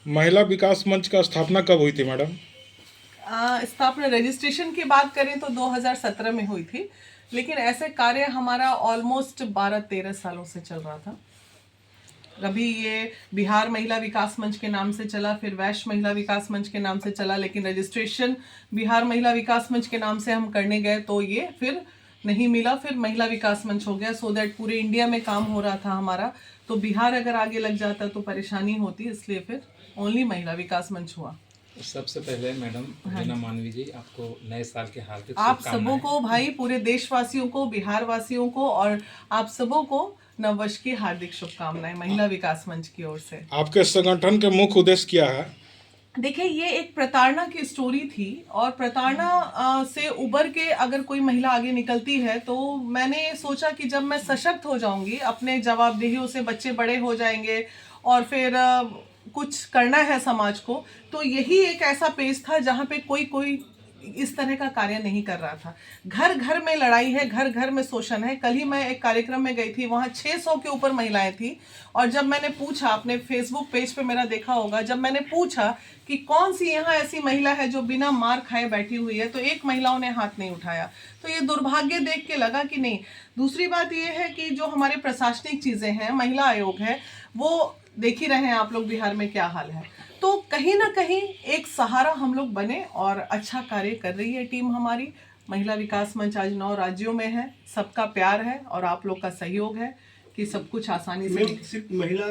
महिला विकास मंच का स्थापना कब हुई थी मैडम? स्थापना रजिस्ट्रेशन की बात करें तो 2017 में हुई थी, लेकिन ऐसे कार्य हमारा ऑलमोस्ट 12-13 सालों से चल रहा था। अभी ये बिहार महिला विकास मंच के नाम से चला, फिर वैश्य महिला विकास मंच के नाम से चला, लेकिन रजिस्ट्रेशन बिहार महिला विकास मंच के नाम से हम करने गए तो ये फिर नहीं मिला, फिर महिला विकास मंच हो गया। सो दैट पूरे इंडिया में काम हो रहा था हमारा, तो बिहार अगर आगे लग जाता तो परेशानी होती, इसलिए फिर ओनली महिला विकास मंच हुआ। सबसे पहले मैडम रीना मानवी जी, आपको नए साल के हार्दिक आप शुभकामनाएं। सबों को भाई, पूरे देशवासियों को, बिहार वासियों को और आप सबों को नववर्ष की हार्दिक शुभकामनाएं महिला विकास मंच की ओर से। आपके संगठन के मुख्य उद्देश्य क्या है? देखिए, ये एक प्रताड़ना की स्टोरी थी और प्रताड़ना से उबर के अगर कोई महिला आगे निकलती है तो मैंने सोचा कि जब मैं सशक्त हो जाऊंगी, अपने जवाबदेहियों से बच्चे बड़े हो जाएंगे और फिर कुछ करना है समाज को, तो यही एक ऐसा पेज था जहाँ पे कोई कोई इस तरह का कार्य नहीं कर रहा था। घर घर में लड़ाई है, घर घर में शोषण है। कल ही मैं एक कार्यक्रम में गई थी, वहाँ 600 के ऊपर महिलाएं थी और जब मैंने पूछा, आपने फेसबुक पेज पे मेरा देखा होगा, जब मैंने पूछा कि कौन सी यहाँ ऐसी महिला है जो बिना मार खाए बैठी हुई है, तो एक महिलाओं ने हाथ नहीं उठाया। तो ये दुर्भाग्य देख के लगा कि नहीं। दूसरी बात ये है कि जो हमारे प्रशासनिक चीज़ें हैं, महिला आयोग है, वो देख ही रहे हैं आप लोग बिहार में क्या हाल है। तो कहीं ना कहीं एक सहारा हम लोग बने और अच्छा कार्य कर रही है टीम हमारी। महिला विकास मंच आज 9 राज्यों में है। सबका प्यार है और आप लोग का सहयोग है कि सब कुछ आसानी से। सिर्फ महिला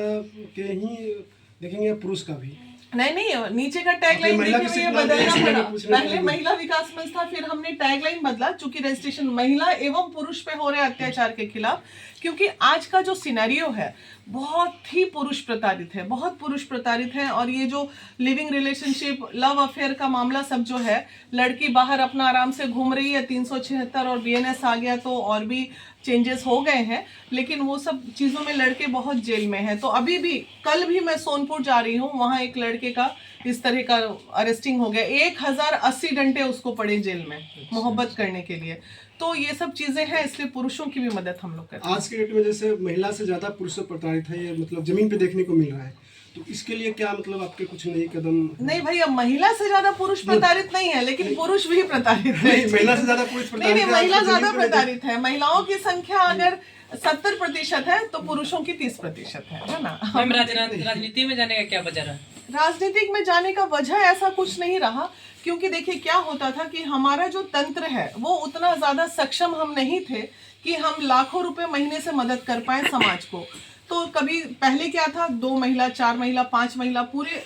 के ही देखेंगे या पुरुष का भी? नहीं, नीचे का टैगलाइन देखिए, ये बदलना पड़ा। पहले महिला विकास मंच था, फिर हमने टैगलाइन बदला, चूंकि रजिस्ट्रेशन महिला एवं पुरुष पे हो रहे अत्याचार के खिलाफ, क्योंकि आज का जो सिनेरियो है बहुत ही पुरुष प्रताड़ित है, बहुत पुरुष प्रताड़ित है। और ये जो लिविंग रिलेशनशिप, लव अफेयर का मामला सब जो है, लड़की बाहर अपना आराम से घूम रही है, 376 और बीएनएस आ गया तो और भी चेंजेस हो गए हैं, लेकिन वो सब चीज़ों में लड़के बहुत जेल में हैं। तो अभी भी, कल भी मैं सोनपुर जा रही हूँ, वहाँ एक लड़के का इस तरह का अरेस्टिंग हो गया, 1080 घंटे उसको पड़े जेल में मोहब्बत करने के लिए। तो ये सब चीज़ें हैं, इसलिए पुरुषों की भी मदद हम लोग करते हैं। आज के डेट में जैसे महिला से ज़्यादा पुरुष प्रताड़ित है, ये मतलब जमीन पे देखने को मिल रहा है, तो इसके लिए क्या मतलब आपके कुछ नए कदम? नहीं भाई, अब महिला से ज्यादा पुरुष प्रताड़ित नहीं है, लेकिन पुरुष भी प्रताड़ित है। महिला से ज्यादा पुरुष प्रताड़ित नहीं, है, महिला ज्यादा प्रताड़ित है। महिलाओं की संख्या अगर 70% है तो पुरुषों की 30% है ना। मैम, राजनीति में जाने का क्या वजह रहा? राजनीतिक में जाने का वजह ऐसा कुछ नहीं रहा, क्योंकि देखिए क्या होता था कि हमारा जो तंत्र है वो उतना ज्यादा सक्षम हम नहीं थे कि हम लाखों रुपए महीने से मदद कर पाए समाज को। तो कभी पहले क्या था, 2 महिला, 4 महिला, 5 महिला पूरे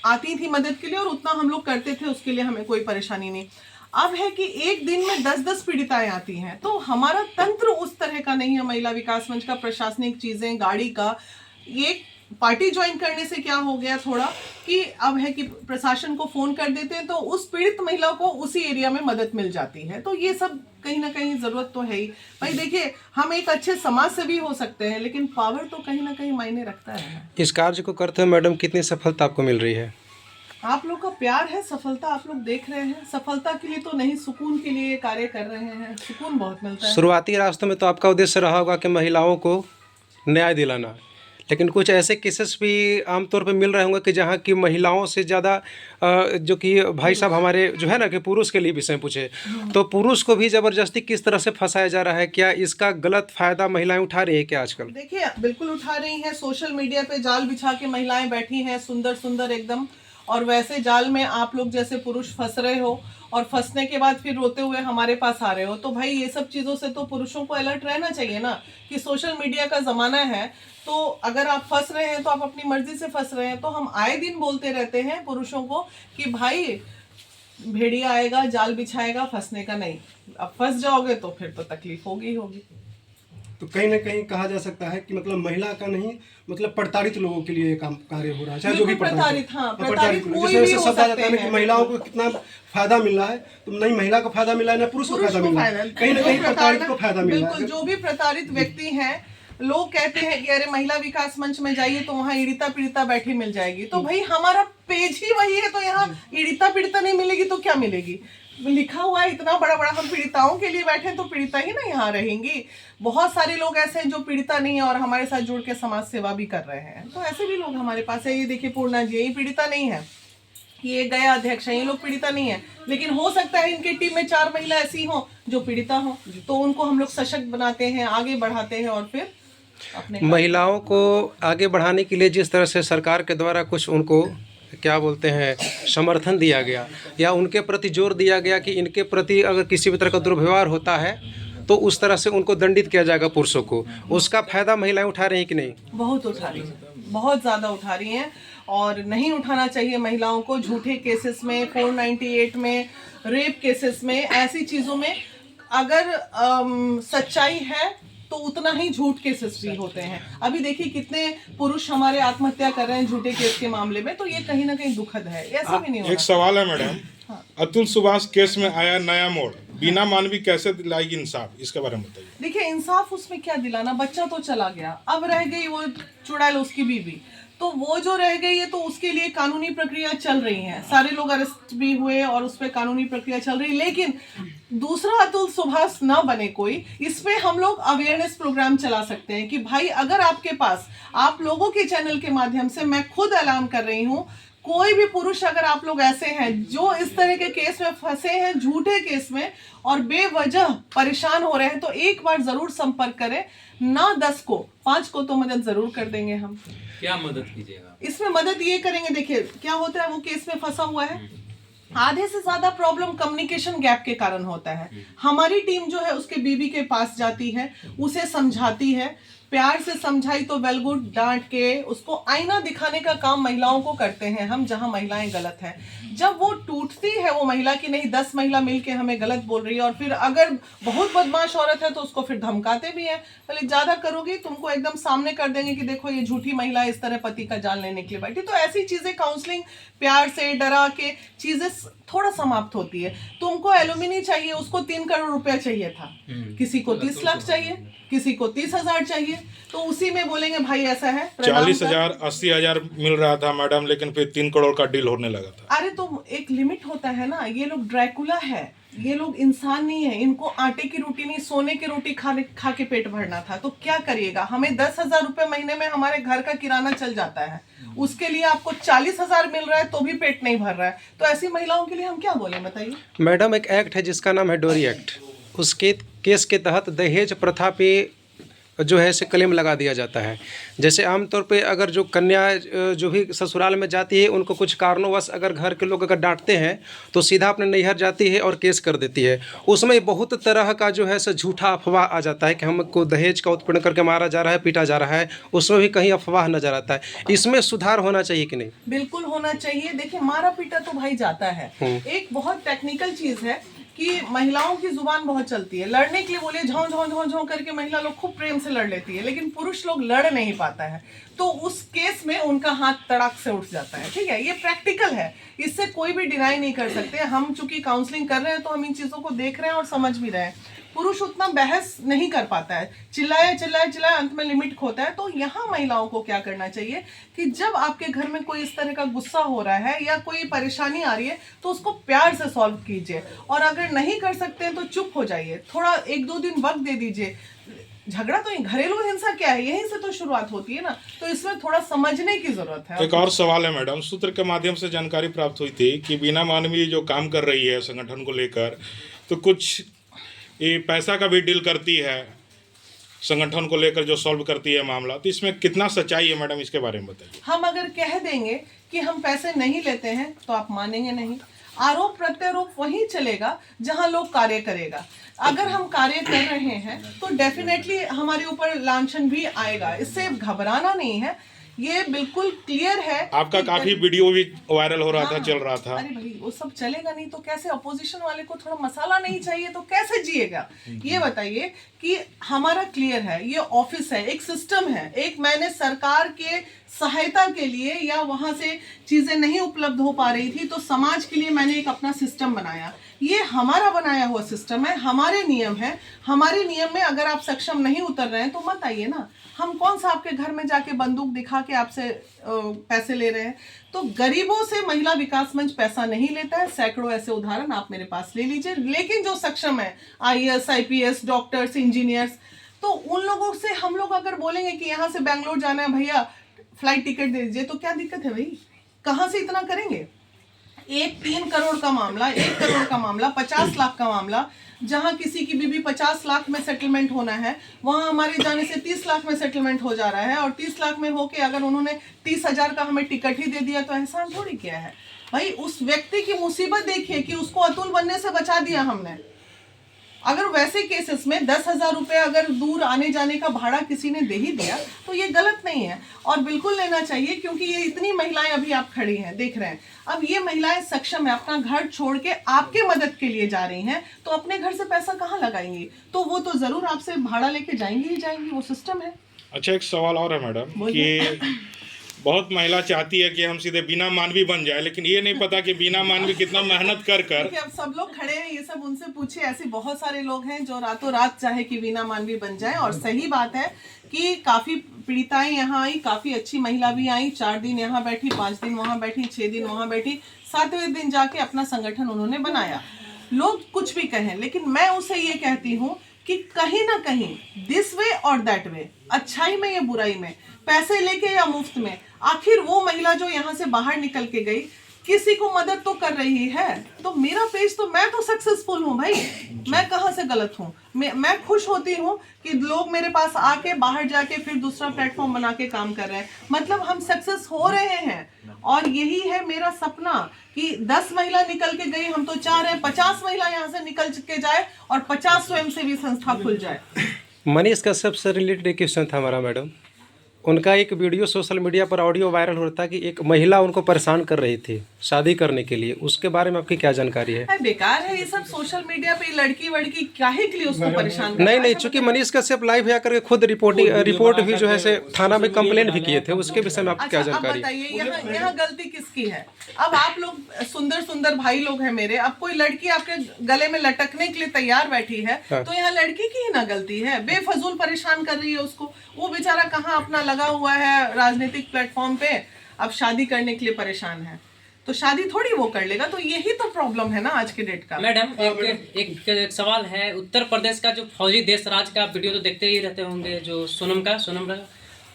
आती थी मदद के लिए और उतना हम लोग करते थे, उसके लिए हमें कोई परेशानी नहीं। अब है कि एक दिन में 10-10 पीड़िताएं आती हैं, तो हमारा तंत्र उस तरह का नहीं है। महिला विकास मंच का प्रशासनिक चीजें, गाड़ी का, ये पार्टी ज्वाइन करने से क्या हो गया थोड़ा कि अब है कि प्रशासन को फोन कर देते हैं तो उस पीड़ित महिला को उसी एरिया में मदद मिल जाती है। तो ये सब कहीं ना कहीं जरूरत तो है ही भाई। देखिए, हम एक अच्छे समाज से भी हो सकते हैं, लेकिन पावर तो कहीं ना कहीं मायने रखता है। इस कार्य को करते हुए मैडम कितनी सफलता आपको मिल रही है? आप लोग का प्यार है, सफलता आप लोग देख रहे हैं। सफलता के लिए तो नहीं, सुकून के लिए कार्य कर रहे हैं, सुकून बहुत मिलता है। शुरुआती रास्तों में तो आपका उद्देश्य रहा होगा कि महिलाओं को न्याय दिलाना, लेकिन कुछ ऐसे केसेस भी आमतौर पे मिल रहे होंगे कि जहाँ की महिलाओं से ज़्यादा जो कि भाई साहब हमारे जो है ना कि पुरुष के लिए विषय पूछे, तो पुरुष को भी ज़बरदस्ती किस तरह से फंसाया जा रहा है? क्या इसका गलत फ़ायदा महिलाएं उठा रही है क्या आजकल? देखिए, बिल्कुल उठा रही हैं। सोशल मीडिया पे जाल बिछा के महिलाएं बैठी हैं, सुंदर सुंदर एकदम, और वैसे जाल में आप लोग जैसे पुरुष फंस रहे हो और फंसने के बाद फिर रोते हुए हमारे पास आ रहे हो। तो भाई, ये सब चीज़ों से तो पुरुषों को अलर्ट रहना चाहिए ना, कि सोशल मीडिया का ज़माना है, तो अगर आप फंस रहे हैं तो आप अपनी मर्जी से फंस रहे हैं। तो हम आए दिन बोलते रहते हैं पुरुषों को कि भाई, भेड़िया आएगा, जाल बिछाएगा, फंसने का नहीं। अब फंस जाओगे तो फिर तो तकलीफ होगी होगी। तो कहीं ना कहीं कहा जा सकता है कि मतलब महिला का नहीं, मतलब प्रताड़ित लोगों के लिए ये काम कार्य हो रहा है, चाहे जो भी प्रताड़ित, हाँ, प्रताड़ित लोग। कोई जैसे भी जैसे हो शब्द आ सकते जाता है ना कि हैं। महिलाओं को कितना फायदा मिल रहा है, तो नहीं महिला को फायदा मिला है ना पुरुष को फायदा मिल रहा है, कहीं ना कहीं प्रताड़ित को फायदा मिल रहा है। बिल्कुल, जो भी प्रताड़ित व्यक्ति हैं, लोग कहते हैं कि अरे महिला विकास मंच में जाइए तो वहाँ पीड़िता पीड़िता बैठी मिल जाएगी। तो भाई, हमारा पेज ही वही है, तो यहाँ पीड़िता पीड़िता नहीं मिलेगी तो क्या मिलेगी? लिखा हुआ है इतना बड़ा बड़ा, हम पीड़िताओं के लिए बैठे हैं तो पीड़िता ही ना यहाँ रहेंगी। बहुत सारे लोग ऐसे हैं जो पीड़िता नहीं है और हमारे साथ जुड़ के समाज सेवा भी कर रहे हैं, तो ऐसे भी लोग हमारे पास है। ये देखिए पूर्णा जी, ये पीड़िता नहीं है, ये गया अध्यक्ष है, ये लोग पीड़िता नहीं है, लेकिन हो सकता है इनकी टीम में 4 महिला ऐसी हो जो पीड़िता हो, तो उनको हम लोग सशक्त बनाते हैं, आगे बढ़ाते हैं और फिर अपने महिलाओं को आगे बढ़ाने के लिए जिस तरह से सरकार के द्वारा कुछ उनको क्या बोलते हैं समर्थन दिया गया या उनके प्रति जोर दिया गया कि इनके प्रति अगर किसी भी तरह का दुर्व्यवहार होता है तो उस तरह से उनको दंडित किया जाएगा पुरुषों को, उसका फायदा महिलाएं उठा रही हैं कि नहीं? बहुत उठा रही है, बहुत ज़्यादा उठा रही हैं, और नहीं उठाना चाहिए महिलाओं को। झूठे केसेस में, 498 में, रेप केसेस में, ऐसी चीज़ों में अगर सच्चाई है तो उतना ही झूठ केसेस भी होते हैं। अभी देखिए कितने पुरुष हमारे आत्महत्या कर रहे हैं झूठे केस के मामले में, तो ये कहीं ना कहीं दुखद है, ऐसा भी नहीं होना एक सवाल है मैडम, अतुल सुभाष केस में आया नया मोड़, बीना मानवी कैसे दिलाएगी इंसाफ, इसके बारे में बताइए। देखिए इंसाफ उसमें क्या दिलाना, बच्चा तो चला गया, अब रह गई वो चुड़ैल उसकी बीवी, तो वो जो रह गई है तो उसके लिए कानूनी प्रक्रिया चल रही है, सारे लोग अरेस्ट भी हुए और उस पर कानूनी प्रक्रिया चल रही है, लेकिन दूसरा अतुल सुभाष ना बने कोई, इस पे हम लोग अवेयरनेस प्रोग्राम चला सकते हैं कि भाई अगर आपके पास, आप लोगों के चैनल के माध्यम से मैं खुद ऐलान कर रही हूँ, कोई भी पुरुष अगर आप लोग ऐसे हैं जो इस तरह के केस में फंसे हैं, झूठे केस में, और बेवजह परेशान हो रहे हैं, तो एक बार जरूर संपर्क करें, ना 10 को 5 को तो मदद जरूर कर देंगे हम। क्या मदद कीजिएगा? इसमें मदद ये करेंगे, देखिए क्या होता है, वो केस में फंसा हुआ है, आधे से ज्यादा प्रॉब्लम कम्युनिकेशन गैप के कारण होता है। हमारी टीम जो है उसके बीवी के पास जाती है, उसे समझाती है, प्यार से समझाई तो वेल गुड, डांट के उसको आईना दिखाने का काम महिलाओं को करते हैं हम, जहां महिलाएं गलत हैं। जब वो टूटती है वो महिला की नहीं 10 महिला मिलके हमें गलत बोल रही है, और फिर अगर बहुत बदमाश औरत है तो उसको फिर धमकाते भी हैं, बोले ज्यादा करोगी तुमको एकदम सामने कर देंगे कि देखो ये झूठी महिला इस तरह पति का जाल लेने के लिए बैठी। तो ऐसी चीजें काउंसलिंग प्यार से डरा के चीजें थोड़ा समाप्त होती है। तुमको एलुमिनी चाहिए, उसको 3 करोड़ रुपया चाहिए था, किसी को 30 लाख चाहिए, किसी को 30,000 चाहिए, तो उसी में बोलेंगे भाई ऐसा है 40,000 80,000 मिल रहा था मैडम, लेकिन फिर 3 करोड़ का डील होने लगा था। अरे तो एक लिमिट होता है ना, ये लोग ड्रैकुला है, ये लोग इंसान नहीं है, इनको आटे की रोटी नहीं सोने की रोटी खा के पेट भरना था, तो क्या करिएगा। हमें 10,000 रुपए महीने में हमारे घर का किराना चल जाता है, उसके लिए आपको 40,000 मिल रहा है तो भी पेट नहीं भर रहा है, तो ऐसी महिलाओं के लिए हम क्या बोले बताइए। मैडम एक एक्ट है जिसका नाम है डोरी एक्ट, उसके केस के तहत दहेज प्रथा पे जो है इसे क्लेम लगा दिया जाता है। जैसे आमतौर पे अगर जो कन्या जो भी ससुराल में जाती है, उनको कुछ कारणों अगर घर के लोग अगर डांटते हैं तो सीधा अपने नैहर जाती है और केस कर देती है। उसमें बहुत तरह का जो है सो झूठा अफवाह आ जाता है कि हमको दहेज का उत्पीड़न करके मारा जा रहा है, पीटा जा रहा है, उसमें भी कहीं अफवाह नजर आता है। इसमें सुधार होना चाहिए कि नहीं? बिल्कुल होना चाहिए। देखिए मारा पीटा तो भाई जाता है, एक बहुत टेक्निकल चीज है कि महिलाओं की जुबान बहुत चलती है, लड़ने के लिए बोले झाँव झाँव झाँव झाँव करके महिला लोग खूब प्रेम से लड़ लेती है, लेकिन पुरुष लोग लड़ नहीं पाता है, तो उस केस में उनका हाथ तड़ाक से उठ जाता है। ठीक है, ये प्रैक्टिकल है, इससे कोई भी डिनाई नहीं कर सकते। हम चूंकि काउंसलिंग कर रहे हैं तो हम इन चीजों को देख रहे हैं और समझ भी रहे हैं। पुरुष उतना बहस नहीं कर पाता है, चिल्लाए चिल्लाए चिल्लाए अंत में लिमिट खोता है। तो यहाँ महिलाओं को क्या करना चाहिए कि जब आपके घर में कोई इस तरह का गुस्सा हो रहा है या कोई परेशानी आ रही है तो उसको प्यार से सॉल्व कीजिए, और अगर नहीं कर सकते हैं तो चुप हो जाइए, थोड़ा 1-2 दिन वक्त दे दीजिए। झगड़ा तो घरेलू हिंसा क्या है, यहीं से तो शुरुआत होती है ना, तो इसमें थोड़ा समझने की जरूरत है। एक और सवाल है मैडम, सूत्र के माध्यम से जानकारी प्राप्त हुई थी कि बीना मानवी जो काम कर रही है संगठन को लेकर, तो कुछ ये पैसा का भी डील करती है संगठन को लेकर, जो सॉल्व करती है मामला, तो इसमें कितना सच्चाई है मैडम, इसके बारे में बताइए। हम अगर कह देंगे कि हम पैसे नहीं लेते हैं तो आप मानेंगे नहीं। आरोप प्रत्यारोप वहीं चलेगा जहां लोग कार्य करेगा। अगर हम कार्य कर रहे हैं तो डेफिनेटली हमारे ऊपर लांछन भी आएगा, इससे घबराना नहीं है, ये बिल्कुल क्लियर है। आपका काफी वीडियो भी वायरल हो रहा था, चल रहा था। अरे भाई वो सब चलेगा नहीं तो कैसे, अपोजिशन वाले को थोड़ा मसाला नहीं चाहिए तो कैसे जिएगा। ये बताइए कि हमारा क्लियर है, ये ऑफिस है, एक सिस्टम है, एक मैंने सरकार के सहायता के लिए या वहां से चीजें नहीं उपलब्ध हो पा रही थी, तो समाज के लिए मैंने एक अपना सिस्टम बनाया। ये हमारा बनाया हुआ सिस्टम है, हमारे नियम है। हमारे नियम में अगर आप सक्षम नहीं उतर रहे हैं तो मत आइए ना। हम कौन सा आपके घर में जाके बंदूक दिखा के आपसे पैसे ले रहे हैं। तो गरीबों से महिला विकास मंच पैसा नहीं लेता है। सैकड़ों ऐसे उदाहरण आप मेरे पास ले लीजिए। लेकिन जो सक्षम है, IAS, IPS, डॉक्टर्स, इंजीनियर्स, तो उन लोगों से हम लोग अगर बोलेंगे कि यहाँ से बैंगलोर जाना है भैया, फ्लाइट टिकट दे दीजिए, तो क्या दिक्कत है भाई? कहाँ से इतना करेंगे? 3 करोड़ का मामला, 1 करोड़ का मामला, 50 लाख का मामला, जहां किसी की बीबी 50 लाख में सेटलमेंट होना है, वहां हमारे जाने से 30 लाख में सेटलमेंट हो जा रहा है। और 30 लाख में होके अगर उन्होंने 30,000 का हमें टिकट ही दे दिया तो एहसान थोड़ी किया है भाई। उस व्यक्ति की मुसीबत देखिए कि उसको अतुल बनने से बचा दिया हमने। अगर वैसे केसेस में 10,000 रुपये अगर दूर आने जाने का भाड़ा किसी ने दे ही दिया तो ये गलत नहीं है, और बिल्कुल लेना चाहिए, क्योंकि ये इतनी महिलाएं अभी आप खड़ी हैं, देख रहे हैं। अब ये महिलाएं सक्षम है, अपना घर छोड़ के आपके मदद के लिए जा रही हैं, तो अपने घर से पैसा कहाँ लगाएंगी? तो वो तो जरूर आपसे भाड़ा लेके जाएंगी ही जाएंगी, वो सिस्टम है। अच्छा, एक सवाल और है मैडम कि बहुत महिला चाहती है कि हम सीधे बीना मानवी बन जाए, लेकिन ये नहीं पता कि बीना मानवी कितना मेहनत कर देखिए, अब सब लोग खड़े हैं, ये सब उनसे पूछिए। ऐसे बहुत सारे लोग हैं जो रातों रात चाहे कि बीना मानवी बन जाए। और सही बात है कि काफी पीड़िताएं यहाँ आई, काफी अच्छी महिला भी आई, 4 दिन यहाँ बैठी, 5 दिन वहाँ बैठी, 6 दिन वहाँ बैठी, 7वें दिन जाके अपना संगठन उन्होंने बनाया। लोग कुछ भी कहें, लेकिन मैं उसे ये कहती हूँ कि कहीं ना कहीं दिस वे और दैट वे, अच्छाई में या बुराई में, पैसे लेके या मुफ्त में, आखिर वो महिला जो यहाँ से बाहर निकल के गई किसी को मदद तो कर रही है। तो मेरा पेज तो, मैं तो सक्सेसफुल हूँ भाई, मैं कहाँ से गलत हूँ? मैं खुश होती हूँ कि लोग मेरे पास आके बाहर जाके फिर दूसरा प्लेटफॉर्म बना के काम कर रहे हैं। मतलब हम सक्सेस हो रहे हैं, और यही है मेरा सपना कि 10 महिला निकल के गई, हम तो चाह रहे हैं 50 महिला यहाँ से निकल के जाए और 50 स्वयंसेवी संस्था खुल जाए। मनीष कश्यप से रिलेटेड एक क्वेश्चन था हमारा मैडम। उनका एक वीडियो सोशल मीडिया पर ऑडियो वायरल हो रहा था कि एक महिला उनको परेशान कर रही थी शादी करने के लिए, उसके बारे में आपकी क्या जानकारी है? बेकार है ये सब सोशल मीडिया पे, लड़की वड़की काहे के लिए उसको परेशान कर? नहीं, चूंकि मनीष कश्यप लाइव है करके खुद रिपोर्ट भी जो है से थाना में कंप्लेंट भी किए थे, उसके विषय में आपकी क्या जानकारी है? बताइए, यहाँ गलती किसकी है? अब आप लोग सुंदर भाई लोग हैं मेरे, अब कोई लड़की आपके गले में लटकने के लिए तैयार बैठी है, तो यहाँ लड़की की ही ना गलती है? बेफजूल परेशान कर रही है उसको। वो बेचारा कहाँ अपना लगा हुआ है राजनीतिक प्लेटफॉर्म पे, अब शादी करने के लिए परेशान है, तो शादी थोड़ी वो कर लेगा। तो यही तो प्रॉब्लम है ना आज के डेट का। मैडम, एक सवाल है। उत्तर प्रदेश का जो फौजी देश राज का वीडियो तो देखते ही रहते होंगे, जो सोनम,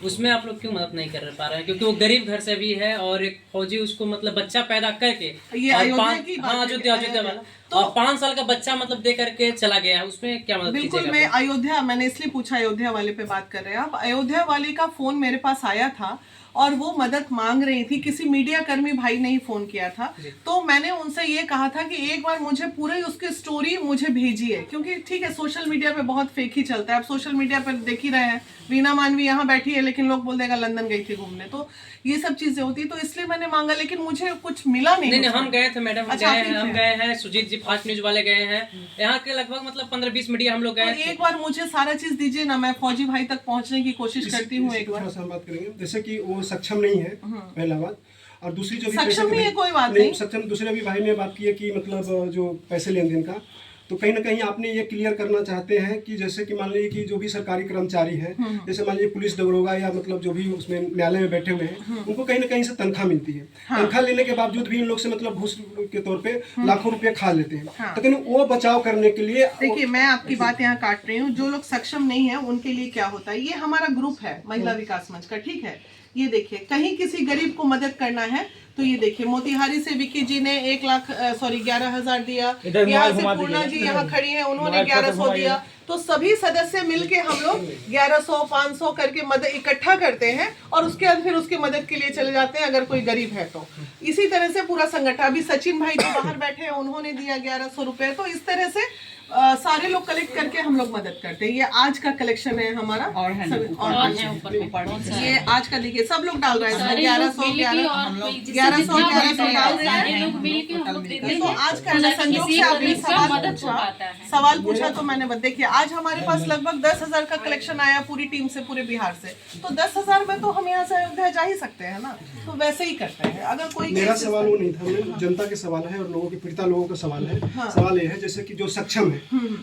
उसमें आप लोग क्यों मदद नहीं कर पा रहे हैं? क्योंकि वो गरीब घर से भी है, और एक फौजी उसको मतलब बच्चा पैदा करके, ये अयोध्या की बात, अयोध्या वाला, तो 5 साल का बच्चा मतलब दे करके चला गया, उसमें क्या मदद कीजिएगा? बिल्कुल, मैं अयोध्या, मैंने इसलिए पूछा अयोध्या वाले पे बात कर रहे हैं आप। अयोध्या वाले का फोन मेरे पास आया था और वो मदद मांग रही थी, किसी मीडिया कर्मी भाई ने ही फोन किया था। तो मैंने उनसे ये कहा था कि एक बार मुझे पूरी उसकी स्टोरी मुझे भेजिए, क्योंकि ठीक है सोशल मीडिया पे बहुत फेक ही चलता है। अब सोशल मीडिया पर देख ही रहे हैं, रीना मानवी यहाँ बैठी है लेकिन लोग बोल देगा लंदन गई थी घूमने, तो ये सब चीजें होती है। तो इसलिए मैंने मांगा, लेकिन मुझे कुछ मिला नहीं। नहीं, हम गए थे मैडम, अच्छा, हम गए हैं, सुजीत जी फास्ट न्यूज वाले गए हैं, यहाँ के लगभग मतलब 15-20 मीडिया हम लोग गए। तो एक बार मुझे सारा चीज दीजिए ना, मैं फौजी भाई तक पहुंचने की कोशिश करती हूँ। एक बार बात करेंगे, जैसे कि वो सक्षम नहीं है, पहला बात। और दूसरी जो भी सक्षम नहीं है, कोई बात नहीं, सक्षम। दूसरे भी भाई ने बात की है कि मतलब जो पैसे लेन देन का, तो कहीं ना कहीं आपने ये क्लियर करना चाहते हैं कि जैसे कि मान लीजिए कि जो भी सरकारी कर्मचारी है, जैसे मान लीजिए पुलिस दरोगा या मतलब जो भी उसमें न्यायालय में बैठे हुए हैं, उनको कहीं ना कहीं से तनख्वाह मिलती है। तनख्वाह लेने के बावजूद भी इन लोग से मतलब घूस के तौर पे लाखों रुपए खा लेते हैं। लेकिन वो बचाव करने के लिए, देखिए मैं आपकी बात यहाँ काट रही हूँ। जो लोग सक्षम नहीं है उनके लिए क्या होता है, ये हमारा ग्रुप है महिला विकास मंच का, ठीक है। ये देखिए, कहीं किसी गरीब को मदद करना है तो ये देखिए, मोतिहारी से विकी जी ने 11,000 दिया, यहाँ से पूर्णा जी यहाँ खड़ी हैं, उन्होंने 1100 दिया। तो सभी सदस्य मिलके हम लोग 1100 500 करके मदद इकट्ठा करते हैं, और उसके बाद फिर उसकी मदद के लिए चले जाते हैं अगर कोई गरीब है तो। इसी तरह से पूरा संगठन, अभी सचिन भाई जो बाहर बैठे हैं उन्होंने दिया 1100 रुपए। तो इस तरह से सारे लोग कलेक्ट करके हम लोग मदद करते हैं। ये आज का कलेक्शन है हमारा, और ये आज का देखिए सब लोग डाल रहे हैं 1100 डाल रहे हैं। तो आज का संजोग से आपने सवाल पूछा तो मैंने देखिए आज हमारे पास लगभग 10,000 का कलेक्शन आया पूरी टीम से, पूरे बिहार से, तो 10,000 में तो हम यहाँ से अयोध्या जा ही सकते हैं ना। तो वैसे ही करते हैं। अगर कोई मेरा सवाल वो नहीं था मैम, जनता के सवाल है और लोगों के पीड़िता लोगों का सवाल है। सवाल ये है जैसे कि जो सक्षम है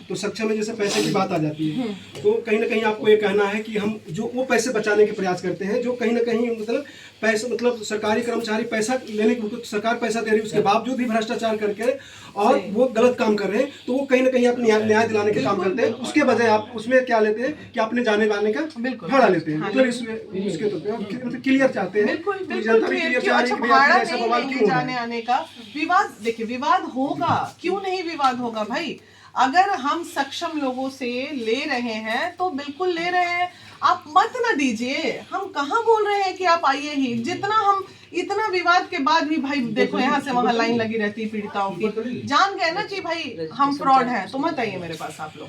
तो सक्षम है, जैसे पैसे की बात आ जाती है तो कहीं ना कहीं आपको ये कहना है कि हम जो वो पैसे बचाने के प्रयास करते हैं, जो कहीं ना कहीं मतलब पैसे मतलब सरकारी कर्मचारी पैसा लेने की, सरकार पैसा दे रही है उसके बावजूद भी भ्रष्टाचार करके और वो गलत काम कर रहे हैं, तो वो कहीं ना कहीं अपने न्याय दिलाने के काम करते हैं। उसके बजाय आप उसमें क्या लेते हैं कि अपने जाने वाले का भाड़ा लेते हैं, मतलब इसके तो मतलब क्लियर चाहते हैं। बिल्कुल जनता भी क्लियर चाह रही है कि भाड़ा ऐसा नहीं बवाल लेंगे क्यों हो रहा है? जाने आने का। विवाद, देखिए विवाद होगा, क्यों नहीं विवाद होगा भाई। अगर हम सक्षम लोगों से ले रहे हैं तो बिल्कुल ले रहे हैं, आप मत ना दीजिए। हम कहाँ बोल रहे हैं कि आप आइए ही, जितना हम इतना विवाद के बाद भी भाई देखो यहाँ से वहां लाइन लगी रहती है पीड़िताओं की। जान गए ना कि भाई हम फ्रॉड हैं तो मत आइए मेरे पास आप लोग,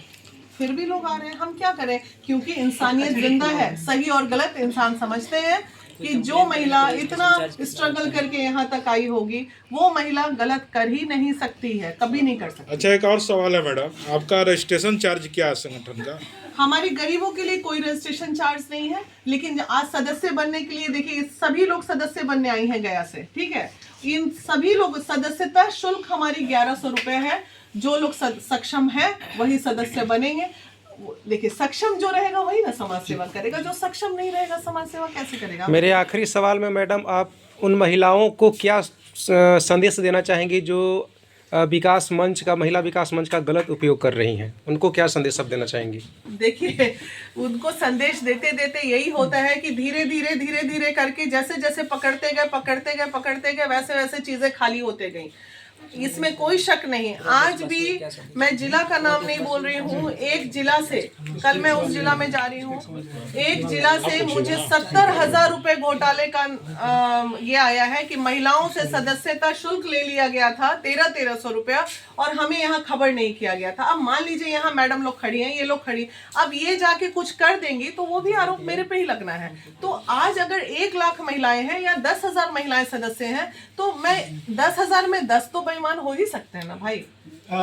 फिर भी लोग आ रहे हैं। हम क्या करें, क्योंकि इंसानियत जिंदा है। सही और गलत इंसान समझते हैं कि जो महिला इतना स्ट्रगल करके यहाँ तक आई होगी वो महिला गलत कर ही नहीं सकती है, कभी नहीं कर सकती। अच्छा, एक और सवाल है मैडम, आपका रजिस्ट्रेशन चार्ज क्या है संगठन का? हमारी गरीबों के लिए कोई रजिस्ट्रेशन चार्ज नहीं है, लेकिन आज सदस्य बनने के लिए देखिए सभी लोग सदस्य बनने आई हैं गया से, ठीक है। इन सभी लोग सदस्यता शुल्क हमारी 1100 रुपए है। जो लोग सक्षम है वही सदस्य बनेंगे। देखिए सक्षम जो रहेगा वही ना समाज सेवा करेगा, जो सक्षम नहीं रहेगा समाज सेवा कैसे करेगा। मेरे आखिरी सवाल में मैडम, आप उन महिलाओं को क्या संदेश देना चाहेंगी जो विकास मंच का, महिला विकास मंच का गलत उपयोग कर रही हैं? उनको क्या संदेश आप देना चाहेंगी? देखिए उनको संदेश देते देते यही होता है कि धीरे धीरे करके जैसे जैसे पकड़ते गए वैसे वैसे चीजें खाली होते गई। इसमें कोई शक नहीं। आज भी मैं जिला का नाम नहीं बोल रही हूँ, एक जिला से, कल मैं उस जिला में जा रही हूँ, एक जिला से मुझे 70,000 रुपए घोटाले का ये आया है कि महिलाओं से सदस्यता शुल्क ले लिया गया था 1300 रुपया और हमें यहाँ खबर नहीं किया गया था। अब मान लीजिए यहाँ मैडम लोग खड़ी हैं, ये लोग खड़ी, अब ये जाके कुछ कर देंगी तो वो भी आरोप मेरे पे ही लगना है। तो आज अगर 1 लाख महिलाएं हैं या 10,000 महिलाएं सदस्य हैं तो मैं 10,000 में 10 तो बेईमान हो ही सकते हैं ना भाई।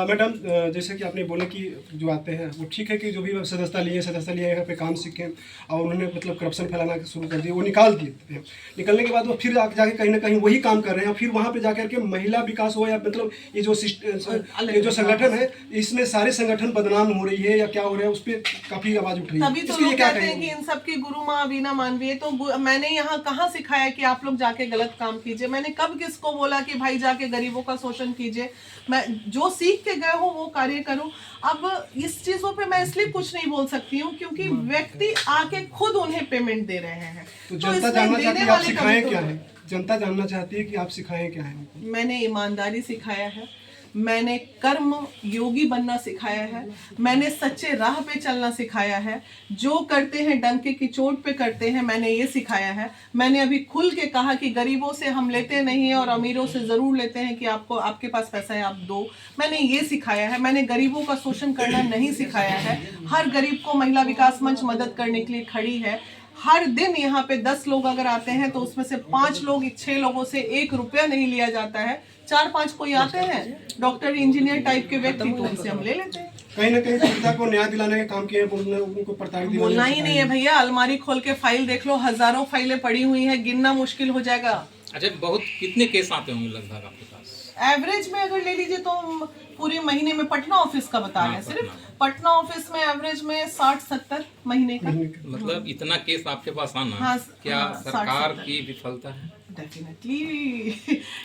मैडम जैसे कि आपने बोला कि जो आते हैं वो ठीक है कि जो भी सदस्यता लिए यहाँ पे काम सीखें और उन्होंने मतलब करप्शन फैलाना शुरू कर दिया, वो निकाल दिए। निकलने के बाद वो फिर जाके कहीं ना कहीं वही काम कर रहे हैं। फिर वहाँ पे जाकर के महिला विकास हो या मतलब ये जो संगठन है इसमें सारे संगठन बदनाम हो रही है या क्या हो रहा है, उस पर काफी आवाज उठ रही है। तभी तो लोग कहते हैं कि इन सबकी गुरु माँ वीना मानवीय। तो मैंने यहाँ कहाँ सिखाया कि आप लोग जाके गलत काम कीजिए? मैंने कब किसको बोला कि भाई जाके गरीबों का शोषण कीजिए? मैं जो सीख के गए हो वो कार्य करूं। अब इस चीजों पे मैं इसलिए कुछ नहीं बोल सकती हूँ क्योंकि व्यक्ति आके खुद उन्हें पेमेंट दे रहे हैं। तो जनता जानना चाहती है आप सिखाएं क्या है? जनता जानना चाहती है कि आप सिखाएं क्या है? मैंने ईमानदारी सिखाया है, मैंने कर्म योगी बनना सिखाया है, मैंने सच्चे राह पे चलना सिखाया है। जो करते हैं डंके की चोट पे करते हैं, मैंने ये सिखाया है। मैंने अभी खुल के कहा कि गरीबों से हम लेते नहीं हैं और अमीरों से ज़रूर लेते हैं कि आपको, आपके पास पैसा है आप दो। मैंने ये सिखाया है। मैंने गरीबों का शोषण करना नहीं सिखाया है। हर गरीब को महिला विकास मंच मदद करने के लिए खड़ी है। हर दिन यहाँ पे 10 लोग अगर आते हैं तो उसमें से 5 लोग, 6 लोगों से 1 रुपया नहीं लिया जाता है। 4-5 कोई आते हैं डॉक्टर इंजीनियर टाइप के व्यक्ति तो उनसे हम ले लेते हैं। कहीं ना कहीं पीड़िता को न्याय दिलाने का काम किया है, उनको प्रताड़ित बोलना ही नहीं है भैया। अलमारी खोल के फाइल देख लो, हजारों फाइलें पड़ी हुई हैं, गिनना मुश्किल हो जाएगा। अच्छा, बहुत कितने केस आते होंगे लगभग आपके पास? एवरेज में अगर ले लीजिए तो पूरे महीने में, पटना ऑफिस का बता रहे हैं सिर्फ, पटना ऑफिस में एवरेज में 60-70 महीने का। मतलब इतना केस आपके पास आना, हाँ, क्या हाँ, सरकार की विफलता है? डेफिनेटली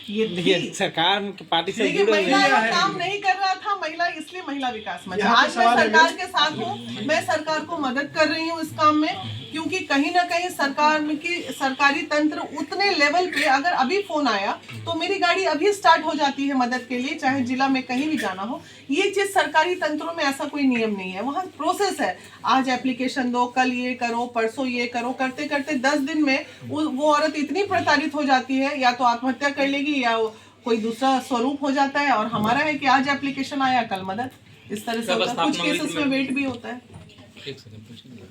ये देखिए सरकार की पार्टी से देखिए महिला काम नहीं कर रहा था, महिला इसलिए महिला विकास मंच। आज मैं सरकार के साथ हूँ, मैं सरकार को मदद कर रही हूँ इस काम में, क्योंकि कहीं ना कहीं सरकार की सरकारी तंत्र उतने लेवल पे, अगर अभी फोन आया तो मेरी गाड़ी अभी स्टार्ट हो जाती है मदद के लिए, चाहे जिला में कहीं भी जाना हो। ये चीज सरकारी तंत्रों में ऐसा कोई नियम नहीं है, वहाँ प्रोसेस है। आज एप्लीकेशन दो, कल ये करो, परसों ये करो, करते करते 10 दिन में वो औरत इतनी प्रताड़ित हो जाती है, या तो आत्महत्या कर लेगी या कोई दूसरा स्वरूप हो जाता है। और हमारा है कि आज एप्लीकेशन आया कल मदद, इस तरह से होता है। कुछ केसेस में वेट भी होता है। एक सेकंड पूछिए,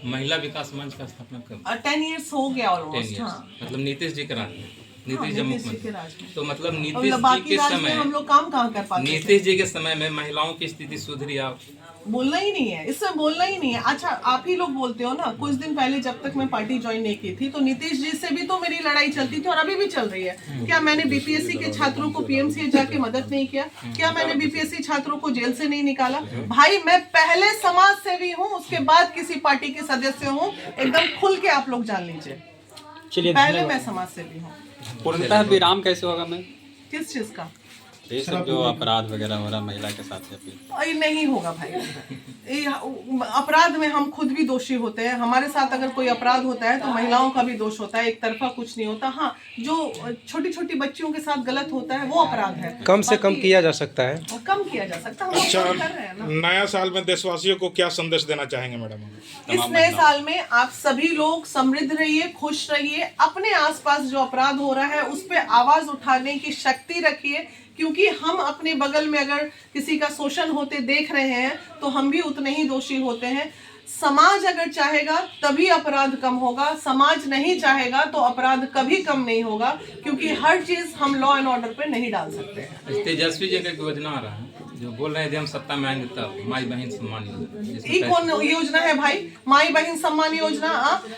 महिला विकास मंच का स्थापना कब? 10 इयर्स हो गया ऑलमोस्ट। हाँ, मतलब नीतीश जी करा दिए। नीतीश जी नीतीश जी के मुख्यमंत्री। राज में। तो मतलब और नीतीश जी बाकी के राज में समय, हम लोग काम कहाँ कर पाते थे? नीतीश जी के समय में महिलाओं की स्थिति सुधरी आप? बोलना ही नहीं है, इसमें बोलना ही नहीं है। अच्छा, आप ही लोग बोलते हो ना, कुछ दिन पहले जब तक मैं पार्टी ज्वाइन नहीं की थी तो नीतीश जी से भी तो मेरी लड़ाई चलती थी और अभी भी चल रही है। क्या मैंने बीपीएससी के छात्रों को पीएमसी जाके मदद नहीं किया? क्या मैंने बीपीएससी छात्रों को जेल से नहीं निकाला? भाई मैं पहले समाज सेवी हूँ, उसके बाद किसी पार्टी के सदस्य हूँ। एकदम खुल के आप लोग जान लीजिए, चलिए पहले मैं समाज सेवी हूँ। पूर्णतः विराम कैसे होगा मैम? किस चीज का? ये सब जो अपराध वगैरह हो रहा महिला के साथ अभी ये नहीं होगा भाई। ये अपराध में हम खुद भी दोषी होते हैं। हमारे साथ अगर कोई अपराध होता है तो महिलाओं का भी दोष होता है, एक तरफा कुछ नहीं होता। हाँ, जो छोटी छोटी बच्चियों के साथ गलत होता है वो अपराध है, कम से कम बाकी किया जा सकता है। कम किया जा सकता है। हम लोग अच्छा, काम कर रहे हैं ना। नया साल में देशवासियों को क्या संदेश देना चाहेंगे मैडम? इस नए साल में आप सभी लोग समृद्ध रहिए, खुश रहिए, अपने आसपास जो अपराध हो रहा है उस पर आवाज उठाने की शक्ति रखिए, क्योंकि हम अपने बगल में अगर किसी का शोषण होते देख रहे हैं तो हम भी उतने ही दोषी होते हैं। समाज अगर चाहेगा तभी अपराध कम होगा, समाज नहीं चाहेगा तो अपराध कभी कम नहीं होगा, क्योंकि हर चीज हम लॉ एंड ऑर्डर पे नहीं डाल सकते हैं। तेजस्वी जी का एक योजना आ रहा है जो बोल रहे हैं हम सत्ता में आएंगे तब माई बहन सम्मान योजना, ये जिसमें कौन योजना है भाई? माई बहन सम्मान योजना?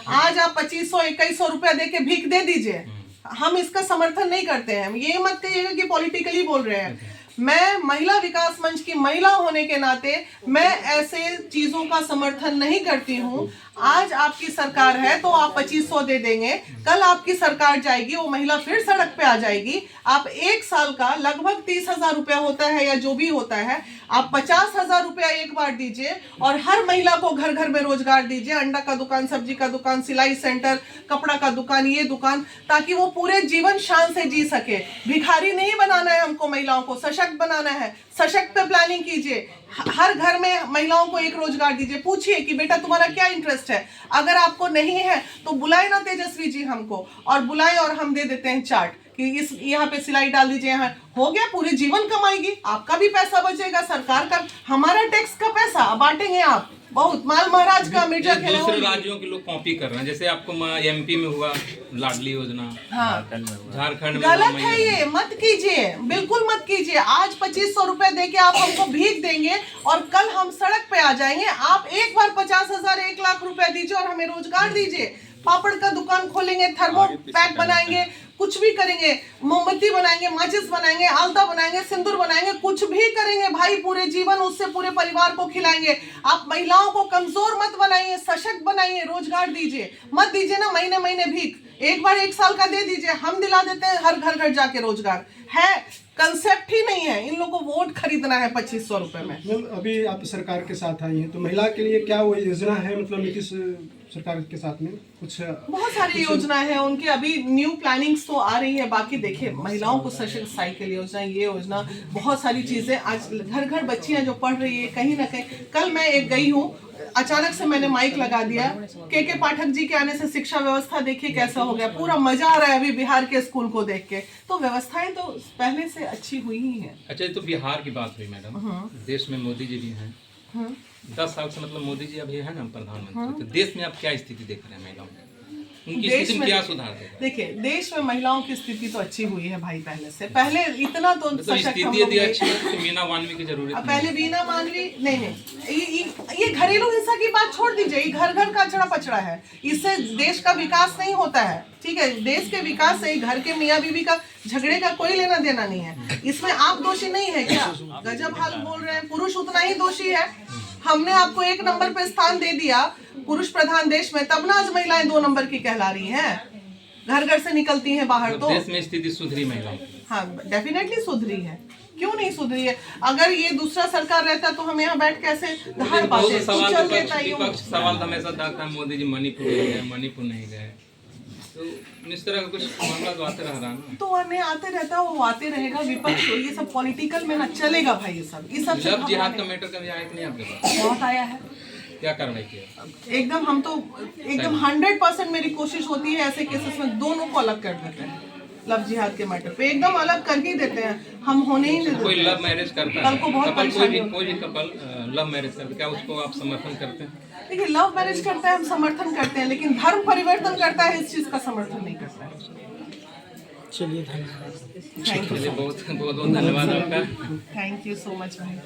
आज आप 2500-2100 रुपया दे के भीख दे दीजिए, हम इसका समर्थन नहीं करते हैं। ये मत कहिएगा कि पॉलिटिकली बोल रहे हैं। मैं महिला विकास मंच की महिला होने के नाते मैं ऐसे चीजों का समर्थन नहीं करती हूँ। आज आपकी सरकार है तो आप 2500 दे देंगे, कल आपकी सरकार जाएगी, वो महिला फिर सड़क पे आ जाएगी। आप एक साल का लगभग 30,000 रुपया होता है या जो भी होता है, आप 50,000 रुपया एक बार दीजिए और हर महिला को घर घर में रोजगार दीजिए। अंडा का दुकान, सब्जी का दुकान, सिलाई सेंटर, कपड़ा का दुकान, ये दुकान, ताकि वो पूरे जीवन शान से जी सके। भिखारी नहीं बनाना है हमको, महिलाओं को सशक्त बनाना है। सशक्त पे प्लानिंग कीजिए, हर घर में महिलाओं को एक रोजगार दीजिए। पूछिए कि बेटा तुम्हारा क्या इंटरेस्ट है, अगर आपको नहीं है तो बुलाए ना तेजस्वी जी हमको, और बुलाए और हम दे देते हैं चार्ट कि इस यहाँ पे सिलाई डाल दीजिए, यहाँ हो गया, पूरे जीवन कमाएगी, आपका भी पैसा बचेगा, सरकार का, हमारा टैक्स का पैसा बांटेंगे आप। बहुत माल महाराज का मिर्जा खेला दूसरे होगी। राज्यों के लोग कॉपी कर रहे हैं, जैसे आपको एमपी में हुआ लाडली योजना, हाँ, झारखंड में गलत हुआ है, ये मत कीजिए, बिल्कुल मत कीजिए। आज 2500 रुपए देके आप हमको भीख देंगे और कल हम सड़क पे आ जाएंगे। आप एक बार 50,000 1 लाख रुपए दीजिए और हमें रोजगार दीजिए। पापड़ का दुकान खोलेंगे, थर्मो पैक बनाएंगे, कुछ भी करेंगे, मोमबत्ती बनाएंगे, माचिस बनाएंगे, आलता बनाएंगे, सिंदूर बनाएंगे, कुछ भी करेंगे भाई, पूरे जीवन उससे पूरे परिवार को खिलाएंगे। आप महिलाओं को कमजोर मत बनाइए, सशक्त बनाइए, रोजगार दीजिए, मत दीजिए ना महीने महीने भीख। एक बार 1 साल का दे दीजिए, हम दिला देते हैं हर घर घर जाके रोजगार। है, कंसेप्ट ही नहीं है, इन लोगों को वोट खरीदना है 2500 रुपए में। मतलब अभी आप सरकार के साथ आई हैं तो महिला के लिए क्या वो योजना है, मतलब नीतीश सरकार के साथ में कुछ बहुत सारी योजना है उनकी, अभी न्यू प्लानिंग्स तो आ रही है। बाकी देखिए, महिलाओं को सशक्त साइकिल योजना, ये योजना, बहुत सारी चीजें। आज घर घर बच्चियां जो पढ़ रही है, कहीं ना कहीं, कल मैं एक गई हूँ, अचानक से मैंने माइक लगा दिया, के पाठक जी के आने से शिक्षा व्यवस्था देखिए कैसा हो गया, पूरा मजा आ रहा है अभी बिहार के स्कूल को देख के। तो व्यवस्थाएं तो पहले से अच्छी हुई ही है। अच्छा, ये तो बिहार की बात हुई मैडम, देश में मोदी जी भी हैं, 10 साल से मतलब मोदी जी अभी है ना प्रधानमंत्री, तो देश में आप क्या स्थिति देख रहे हैं महिलाओं की? उनकी देश स्थिति में में क्या सुधार देख रहे हैं? देखिए, देश में महिलाओं की स्थिति तो अच्छी हुई है भाई, पहले से। पहले इतना तो तो सशक्त हम स्थिति लोग यदि नहीं अच्छी है तो मीना मानवी की जरूरत नहीं पहले है। बीना मानवी नहीं, ये घरेलू हिंसा की बात छोड़ दीजिए, ये घर घर का अचड़ा पचड़ा है, इससे देश का विकास नहीं होता है। ठीक है, देश के विकास से घर के मियाँ बीवी का झगड़े का कोई लेना देना नहीं है। इसमें आप दोषी नहीं है क्या? गजब हाल बोल रहे हैं, पुरुष उतना ही दोषी है। हमने आपको 1 नंबर पे स्थान दे दिया पुरुष प्रधान देश में, तब ना आज महिलाएं 2 नंबर की कहला रही हैं, घर घर से निकलती हैं बाहर। तो देश में स्थिति सुधरी महिलाओं की? हाँ, डेफिनेटली सुधरी है, क्यों नहीं सुधरी है? अगर ये दूसरा सरकार रहता तो हम यहाँ बैठ कैसे धार पाते? सवाल चल लेता यूं। विपक्ष सवाल हमेशा दाता है, मोदी जी मणिपुर नहीं गए, मणिपुर नहीं गए, तो इस तरह का कुछ मामला तो आते रह रहा है ना। तो आने आते रहता है, वो आते रहेगा। विपक्ष ये सब पॉलिटिकल में ना चलेगा भाई, ये सब से जब जिहाद का घबराने- मैटर कभी आया कि नहीं आपके पास? बहुत आया है क्या कार्रवाई किया? एकदम। हम तो एकदम 100% मेरी कोशिश होती है ऐसे केसेस में दोनों को अलग कर देते हैं। लव जिहाद के मैटर पे एकदम अलग कर ही देते हैं, हम होने ही नहीं कोई देते। लव मैरिज करता कल को बहुत है, परेशानी कोई भी कपल लव मैरिज करता है, क्या उसको आप समर्थन करते हैं? देखिए, लव मैरिज करता है हम समर्थन करते हैं, लेकिन धर्म परिवर्तन करता है इस चीज का समर्थन नहीं करता है। चलिए धन्यवाद। थैंक यू चलिए बहुत बहुत बहुत धन्यवाद आपका। थैंक यू सो मच भाई।